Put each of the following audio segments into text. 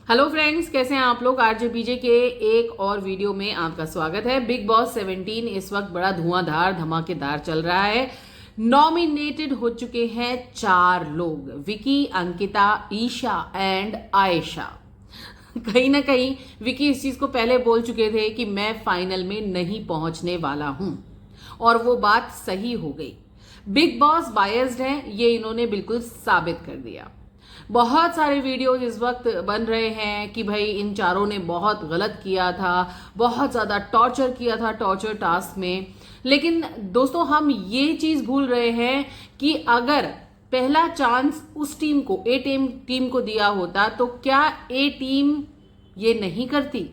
Hello friends, कैसे हैं आप लोग। आरजेपीजे के एक और वीडियो में आपका स्वागत है। बिग बॉस 17 इस वक्त बड़ा धुआंधार धमाकेदार चल रहा है। नॉमिनेटेड हो चुके हैं 4 लोग, विकी, अंकिता, ईशा एंड आयशा। कहीं ना कहीं विकी इस चीज को पहले बोल चुके थे कि मैं फाइनल में नहीं पहुंचने वाला हूं, और वो बात सही हो गई। बिग बॉस बायस्ड है, ये इन्होंने बिल्कुल साबित कर दिया। बहुत सारे वीडियोज इस वक्त बन रहे हैं कि भाई इन चारों ने बहुत गलत किया था, बहुत ज़्यादा टॉर्चर किया था टॉर्चर टास्क में। लेकिन दोस्तों, हम ये चीज़ भूल रहे हैं कि अगर पहला चांस उस टीम को, ए टीम को दिया होता तो क्या ए टीम ये नहीं करती?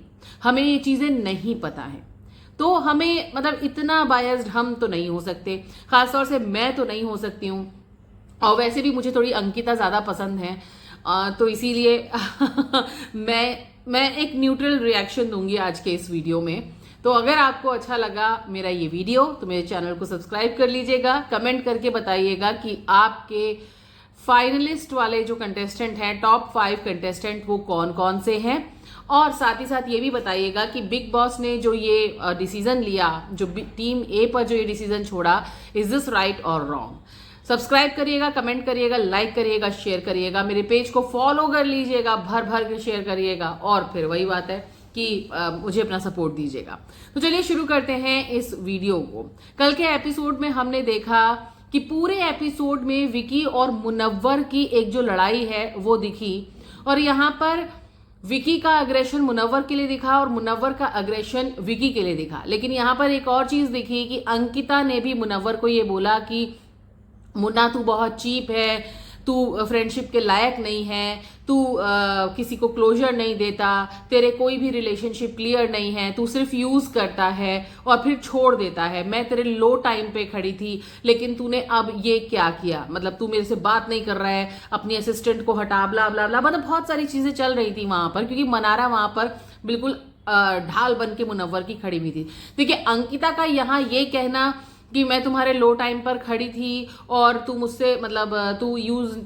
हमें ये चीज़ें नहीं पता है, तो हमें मतलब इतना बायस्ड हम तो नहीं हो सकते, खासतौर से मैं तो नहीं हो सकती हूँ। और वैसे भी मुझे थोड़ी अंकिता ज़्यादा पसंद है, तो इसीलिए मैं एक न्यूट्रल रिएक्शन दूंगी आज के इस वीडियो में। तो अगर आपको अच्छा लगा मेरा ये वीडियो तो मेरे चैनल को सब्सक्राइब कर लीजिएगा, कमेंट करके बताइएगा कि आपके फाइनलिस्ट वाले जो कंटेस्टेंट हैं, टॉप 5 कंटेस्टेंट, वो कौन कौन से हैं। और साथ ही साथ ये भी बताइएगा कि बिग बॉस ने जो ये डिसीजन लिया, जो टीम ए पर जो ये डिसीजन छोड़ा, इज दिस राइट और रॉन्ग। सब्सक्राइब करिएगा, कमेंट करिएगा, लाइक करिएगा, शेयर करिएगा, मेरे पेज को फॉलो कर लीजिएगा, भर भर के शेयर करिएगा, और फिर वही बात है कि मुझे अपना सपोर्ट दीजिएगा। तो चलिए शुरू करते हैं इस वीडियो को। कल के एपिसोड में हमने देखा कि पूरे एपिसोड में विकी और मुनव्वर की एक जो लड़ाई है वो दिखी, और यहाँ पर विकी का अग्रेशन मुनव्वर के लिए दिखा और मुनव्वर का अग्रेशन विकी के लिए दिखा। लेकिन यहाँ पर एक और चीज दिखी कि अंकिता ने भी मुनव्वर को ये बोला कि मुन्ना, तू बहुत चीप है, तू फ्रेंडशिप के लायक नहीं है, तू किसी को क्लोजर नहीं देता, तेरे कोई भी रिलेशनशिप क्लियर नहीं है, तू सिर्फ यूज करता है और फिर छोड़ देता है। मैं तेरे लो टाइम पे खड़ी थी, लेकिन तूने अब ये क्या किया, मतलब तू मेरे से बात नहीं कर रहा है, अपनी असिस्टेंट को हटा, ब्ला ब्ला ब्ला। मतलब बहुत सारी चीजें चल रही थी वहां पर, क्योंकि मनारा वहां पर बिल्कुल ढाल बन के मुनव्वर की खड़ी हुई थी। देखिए, अंकिता का यहाँ ये कहना कि मैं तुम्हारे लो टाइम पर खड़ी थी और तू मुझसे, मतलब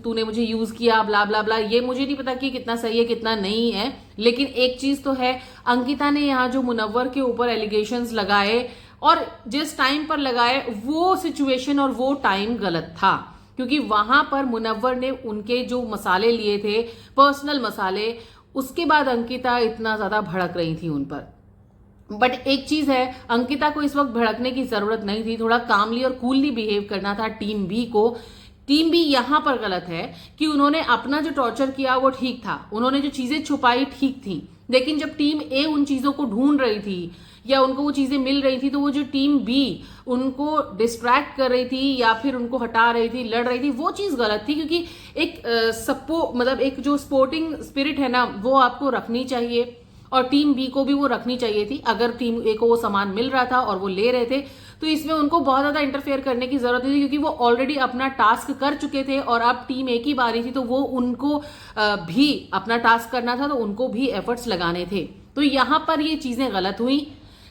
तूने मुझे यूज किया, ब्ला ब्ला ब्ला, ये मुझे नहीं पता कि कितना सही है कितना नहीं है। लेकिन एक चीज तो है, अंकिता ने यहाँ जो मुनव्वर के ऊपर एलिगेशंस लगाए और जिस टाइम पर लगाए, वो सिचुएशन और वो टाइम गलत था, क्योंकि वहां पर मुनव्वर ने उनके जो मसाले लिए थे, पर्सनल मसाले, उसके बाद अंकिता इतना ज्यादा भड़क रही थी उन पर। बट एक चीज है, अंकिता को इस वक्त भड़कने की जरूरत नहीं थी, थोड़ा कामली और कूलली बिहेव करना था टीम बी को। टीम बी यहां पर गलत है कि उन्होंने अपना जो टॉर्चर किया वो ठीक था, उन्होंने जो चीजें छुपाई ठीक थी, लेकिन जब टीम ए उन चीजों को ढूंढ रही थी या उनको वो चीजें मिल रही थी, तो वो जो टीम बी उनको डिस्ट्रैक्ट कर रही थी या फिर उनको हटा रही थी, लड़ रही थी, वो चीज गलत थी। क्योंकि एक मतलब एक जो स्पोर्टिंग स्पिरिट है ना, वो आपको रखनी चाहिए, और टीम बी को भी वो रखनी चाहिए थी। अगर टीम ए को वो सामान मिल रहा था और वो ले रहे थे, तो इसमें उनको बहुत ज्यादा इंटरफेयर करने की जरूरत नहीं थी, क्योंकि वो ऑलरेडी अपना टास्क कर चुके थे और अब टीम ए की बारी थी, तो वो उनको भी अपना टास्क करना था, तो उनको भी एफर्ट्स लगाने थे। तो यहां पर ये चीजें गलत हुई,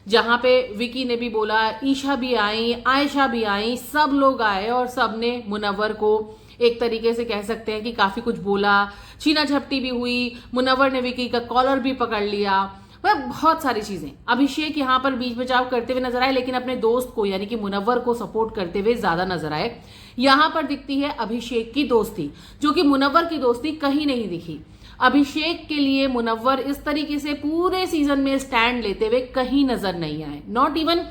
जहां पे विकी ने भी बोला, ईशा भी आई, आयशा भी आई, सब लोग आए और सबने मुनव्वर को एक तरीके से कह सकते हैं कि काफी कुछ बोला, छीना झपटी भी हुई, मुनव्वर ने विकी का कॉलर भी पकड़ लिया, वह बहुत सारी चीजें। अभिषेक यहाँ पर बीच बचाव करते हुए नजर आए, लेकिन अपने दोस्त को यानी कि मुनव्वर को सपोर्ट करते हुए ज्यादा नजर आए। यहाँ पर दिखती है अभिषेक की दोस्ती, जो कि मुनव्वर की दोस्ती कहीं नहीं दिखी। अभिषेक के लिए मुनव्वर इस तरीके से पूरे सीजन में स्टैंड लेते हुए कहीं नजर नहीं आए, नॉट इवन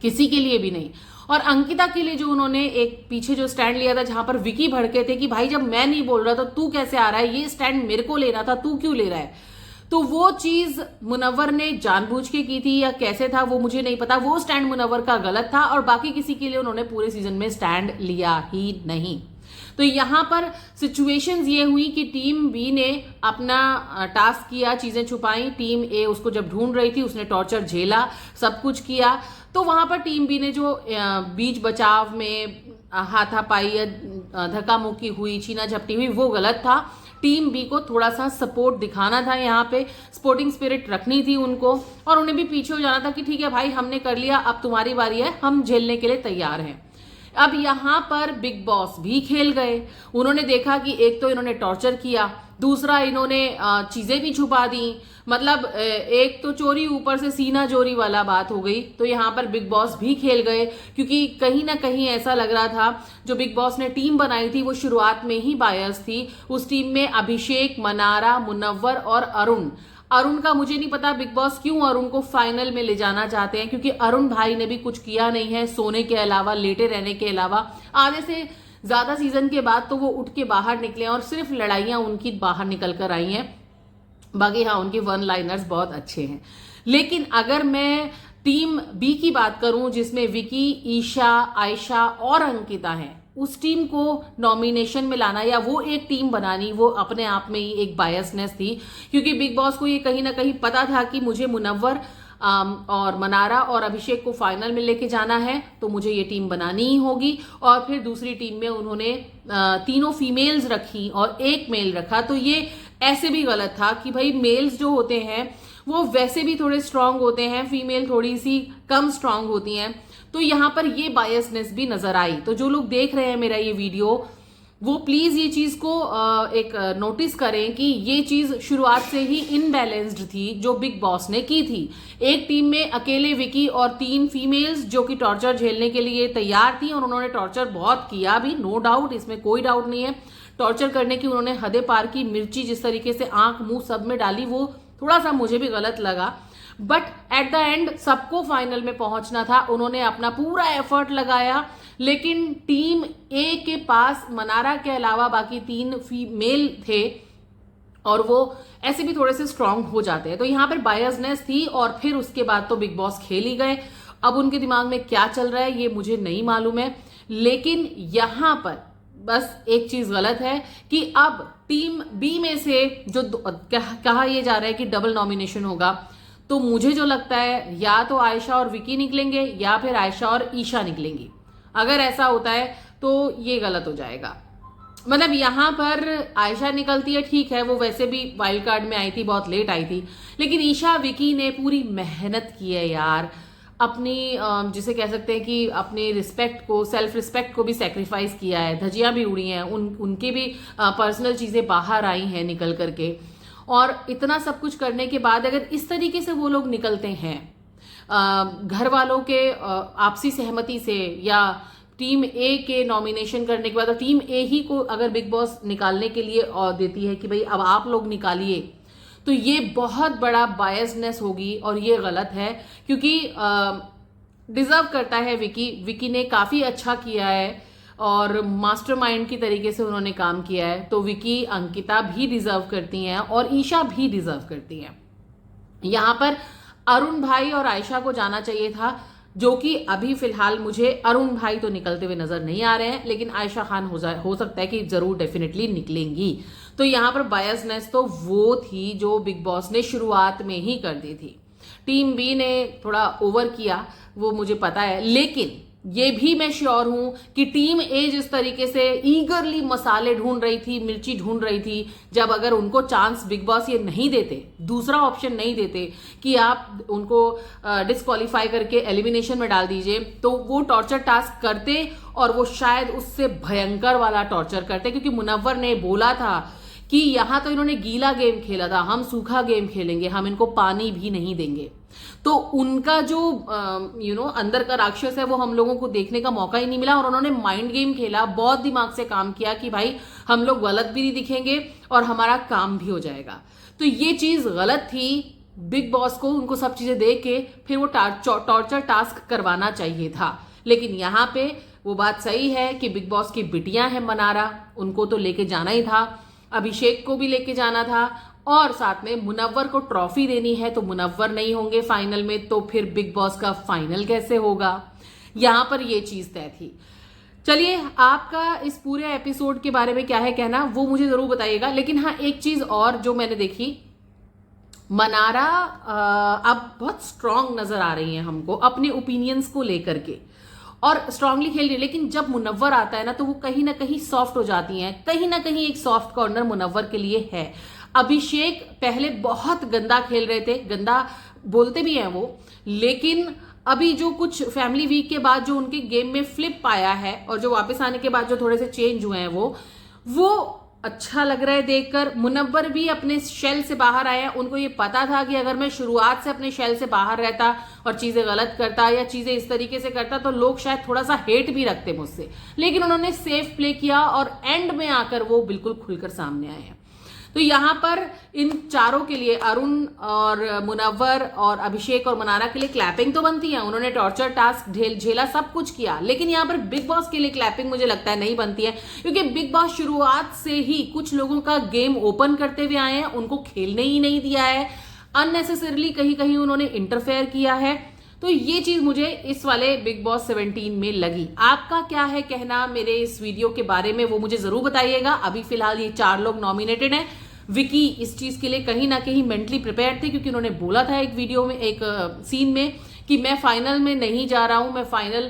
किसी के लिए भी नहीं। और अंकिता के लिए जो उन्होंने एक पीछे जो स्टैंड लिया था, जहां पर विकी भड़के थे कि भाई जब मैं नहीं बोल रहा था तू कैसे आ रहा है, ये स्टैंड मेरे को लेना था, तू क्यों ले रहा है, तो वो चीज मुनव्वर ने जानबूझ के की थी या कैसे था वो मुझे नहीं पता। वो स्टैंड मुनव्वर का गलत था, और बाकी किसी के लिए उन्होंने पूरे सीजन में स्टैंड लिया ही नहीं। तो यहां पर सिचुएशंस ये हुई कि टीम बी ने अपना टास्क किया, चीजें छुपाई, टीम ए उसको जब ढूंढ रही थी, उसने टॉर्चर झेला, सब कुछ किया, तो वहां पर टीम बी ने जो बीच बचाव में हाथापाई या धक्का मुक्की हुई, छीना झपटी हुई, वो गलत था। टीम बी को थोड़ा सा सपोर्ट दिखाना था, यहाँ पे स्पोर्टिंग स्पिरिट रखनी थी उनको, और उन्हें भी पीछे हो जाना था कि ठीक है भाई, हमने कर लिया, अब तुम्हारी बारी है, हम झेलने के लिए तैयार हैं। अब यहाँ पर बिग बॉस भी खेल गए। उन्होंने देखा कि एक तो इन्होंने टॉर्चर किया, दूसरा इन्होंने चीजें भी छुपा दी, मतलब एक तो चोरी ऊपर से सीना चोरी वाला बात हो गई। तो यहाँ पर बिग बॉस भी खेल गए, क्योंकि कहीं ना कहीं ऐसा लग रहा था जो बिग बॉस ने टीम बनाई थी वो शुरुआत में ही बायस थी। उस टीम में अभिषेक, मनारा, मुनव्वर और अरुण का मुझे नहीं पता बिग बॉस क्यों अरुण को फाइनल में ले जाना चाहते हैं, क्योंकि अरुण भाई ने भी कुछ किया नहीं है सोने के अलावा, लेटे रहने के अलावा। आधे से ज्यादा सीजन के बाद तो वो उठ के बाहर निकले और सिर्फ लड़ाइयां उनकी बाहर निकल कर आई हैं। बाकी हाँ, उनके वन लाइनर्स बहुत अच्छे हैं। लेकिन अगर मैं टीम बी की बात करूं, जिसमें विकी, ईशा, आयशा और अंकिता हैं, उस टीम को नॉमिनेशन में लाना या वो एक टीम बनानी, वो अपने आप में ही एक बायसनेस थी। क्योंकि बिग बॉस को ये कहीं ना कहीं पता था कि मुझे मुनव्वर और मनारा और अभिषेक को फाइनल में लेके जाना है, तो मुझे ये टीम बनानी ही होगी। और फिर दूसरी टीम में उन्होंने तीनों फीमेल्स रखी और एक मेल रखा। तो ये ऐसे भी गलत था कि भाई मेल्स जो होते हैं वो वैसे भी थोड़े स्ट्रांग होते हैं, फीमेल थोड़ी सी कम स्ट्रांग होती हैं। तो यहाँ पर ये बायसनेस भी नजर आई। तो जो लोग देख रहे हैं मेरा ये वीडियो, वो प्लीज ये चीज को एक नोटिस करें कि ये चीज शुरुआत से ही इनबैलेंस्ड थी जो बिग बॉस ने की थी। एक टीम में अकेले विकी और 3 फीमेल्स जो कि टॉर्चर झेलने के लिए तैयार थी, और उन्होंने टॉर्चर बहुत किया भी, नो डाउट, इसमें कोई डाउट नहीं है। टॉर्चर करने की उन्होंने हदें पार की। मिर्ची जिस तरीके से आंख मुंह सब में डाली, वो थोड़ा सा मुझे भी गलत लगा। बट एट द एंड सबको फाइनल में पहुंचना था, उन्होंने अपना पूरा एफर्ट लगाया। लेकिन टीम ए के पास मनारा के अलावा बाकी 3 फीमेल थे, और वो ऐसे भी थोड़े से स्ट्रांग हो जाते हैं। तो यहाँ पर बायसनेस थी। और फिर उसके बाद तो बिग बॉस खेल ही गए। अब उनके दिमाग में क्या चल रहा है ये मुझे नहीं मालूम है। लेकिन यहाँ पर बस एक चीज गलत है कि अब टीम बी में से जो कहा यह जा रहा है कि डबल नॉमिनेशन होगा, तो मुझे जो लगता है या तो आयशा और विकी निकलेंगे या फिर आयशा और ईशा निकलेंगी। अगर ऐसा होता है तो ये गलत हो जाएगा। मतलब यहाँ पर आयशा निकलती है, ठीक है, वो वैसे भी वाइल्ड कार्ड में आई थी, बहुत लेट आई थी। लेकिन ईशा विकी ने पूरी मेहनत की है यार, अपनी जिसे कह सकते हैं कि अपने रिस्पेक्ट को, सेल्फ रिस्पेक्ट को भी सेक्रीफाइस किया है। धजियां भी उड़ी हैं, उनके भी पर्सनल चीजें बाहर आई हैं निकल करके। और इतना सब कुछ करने के बाद अगर इस तरीके से वो लोग निकलते हैं घर वालों के आपसी सहमति से, या टीम ए के नॉमिनेशन करने के बाद टीम ए ही को अगर बिग बॉस निकालने के लिए देती है कि भाई अब आप लोग निकालिए, तो ये बहुत बड़ा बायसनेस होगी और ये गलत है। क्योंकि डिजर्व करता है विकी ने काफी अच्छा किया है और मास्टरमाइंड की तरीके से उन्होंने काम किया है। तो विकी, अंकिता भी डिजर्व करती हैं और ईशा भी डिजर्व करती हैं। यहाँ पर अरुण भाई और आयशा को जाना चाहिए था, जो कि अभी फिलहाल मुझे अरुण भाई तो निकलते हुए नजर नहीं आ रहे हैं, लेकिन आयशा खान हो सकता है कि जरूर डेफिनेटली निकलेंगी। तो यहाँ पर बायसनेस तो वो थी जो बिग बॉस ने शुरुआत में ही कर दी थी। टीम बी ने थोड़ा ओवर किया, वो मुझे पता है। लेकिन ये भी मैं श्योर हूं कि टीम ए जिस तरीके से ईगरली मसाले ढूंढ रही थी, मिर्ची ढूंढ रही थी, जब अगर उनको चांस बिग बॉस ये नहीं देते, दूसरा ऑप्शन नहीं देते कि आप उनको डिस्क्वालीफाई करके एलिमिनेशन में डाल दीजिए, तो वो टॉर्चर टास्क करते और वो शायद उससे भयंकर वाला टॉर्चर करते। क्योंकि मुनव्वर ने बोला था कि यहां तो इन्होंने गीला गेम खेला था, हम सूखा गेम खेलेंगे, हम इनको पानी भी नहीं देंगे। तो उनका जो अंदर का राक्षस है वो हम लोगों को देखने का मौका ही नहीं मिला। और उन्होंने माइंड गेम खेला, बहुत दिमाग से काम किया कि भाई हम लोग गलत भी नहीं दिखेंगे और हमारा काम भी हो जाएगा। तो ये चीज गलत थी। बिग बॉस को उनको सब चीजें दे के फिर वो टॉर्चर टास्क करवाना चाहिए था। लेकिन यहाँ पे वो बात सही है कि बिग बॉस की बिटियां हैं मनारा, उनको तो लेके जाना ही था, अभिषेक को भी लेके जाना था, और साथ में मुनव्वर को ट्रॉफी देनी है। तो मुनव्वर नहीं होंगे फाइनल में, तो फिर बिग बॉस का फाइनल कैसे होगा? यहां पर ये चीज तय थी। चलिए, आपका इस पूरे एपिसोड के बारे में क्या है कहना, वो मुझे जरूर बताइएगा। लेकिन हाँ, एक चीज और जो मैंने देखी, मनारा अब बहुत स्ट्रांग नजर आ रही है हमको अपने ओपिनियंस को लेकर के, और स्ट्रांगली खेल रही है। लेकिन जब मुनव्वर आता है ना, तो वो कहीं ना कहीं सॉफ्ट हो जाती हैं। कहीं ना कहीं एक सॉफ्ट कॉर्नर मुनव्वर के लिए है। अभिषेक पहले बहुत गंदा खेल रहे थे, गंदा बोलते भी हैं वो, लेकिन अभी जो कुछ फैमिली वीक के बाद जो उनके गेम में फ्लिप आया है और जो वापस आने के बाद जो थोड़े से चेंज हुए हैं वो अच्छा लग रहा है देखकर। मुनव्वर भी अपने शेल से बाहर आए हैं। उनको ये पता था कि अगर मैं शुरुआत से अपने शेल से बाहर रहता और चीजें गलत करता या चीजें इस तरीके से करता तो लोग शायद थोड़ा सा हेट भी रखते मुझसे, लेकिन उन्होंने सेफ प्ले किया और एंड में आकर वो बिल्कुल खुलकर सामने आए हैं। तो यहां पर इन चारों के लिए, अरुण और मुनव्वर और अभिषेक और मनारा के लिए क्लैपिंग तो बनती है। उन्होंने टॉर्चर टास्क झेला, सब कुछ किया, लेकिन यहां पर बिग बॉस के लिए क्लैपिंग मुझे लगता है नहीं बनती है, क्योंकि बिग बॉस शुरुआत से ही कुछ लोगों का गेम ओपन करते हुए आए हैं, उनको खेलने ही नहीं दिया है, अननेसेसरली कहीं कहीं उन्होंने इंटरफेयर किया है। तो ये चीज मुझे इस वाले बिग बॉस 17 में लगी। आपका क्या है कहना मेरे इस वीडियो के बारे में, वो मुझे जरूर बताइएगा। अभी फिलहाल ये 4 लोग नॉमिनेटेड हैं। विकी इस चीज के लिए कहीं ना कहीं मेंटली प्रिपेयर थे, क्योंकि उन्होंने बोला था एक वीडियो में, एक सीन में, कि मैं फाइनल में नहीं जा रहा हूं, मैं फाइनल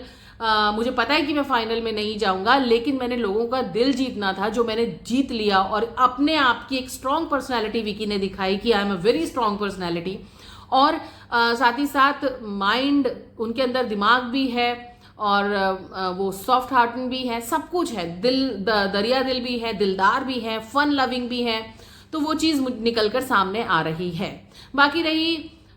मुझे पता है कि मैं फाइनल में नहीं जाऊंगा, लेकिन मैंने लोगों का दिल जीतना था, जो मैंने जीत लिया। और अपने आप की एक स्ट्रांग पर्सनैलिटी विकी ने दिखाई कि I am a very strong personality. और साथ ही साथ माइंड, उनके अंदर दिमाग भी है और वो सॉफ्ट हार्टन भी है, सब कुछ है, दरिया दिल भी है, दिलदार भी है, फन लविंग भी है। तो वो चीज निकलकर सामने आ रही है। बाकी रही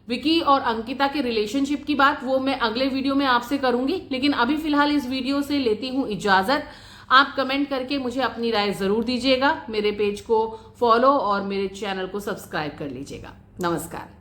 विकी और अंकिता के रिलेशनशिप की बात, वो मैं अगले वीडियो में आपसे करूंगी, लेकिन अभी फिलहाल इस वीडियो से लेती हूं इजाजत। आप कमेंट करके मुझे अपनी राय जरूर दीजिएगा, मेरे पेज को फॉलो और मेरे चैनल को सब्सक्राइब कर लीजिएगा। नमस्कार।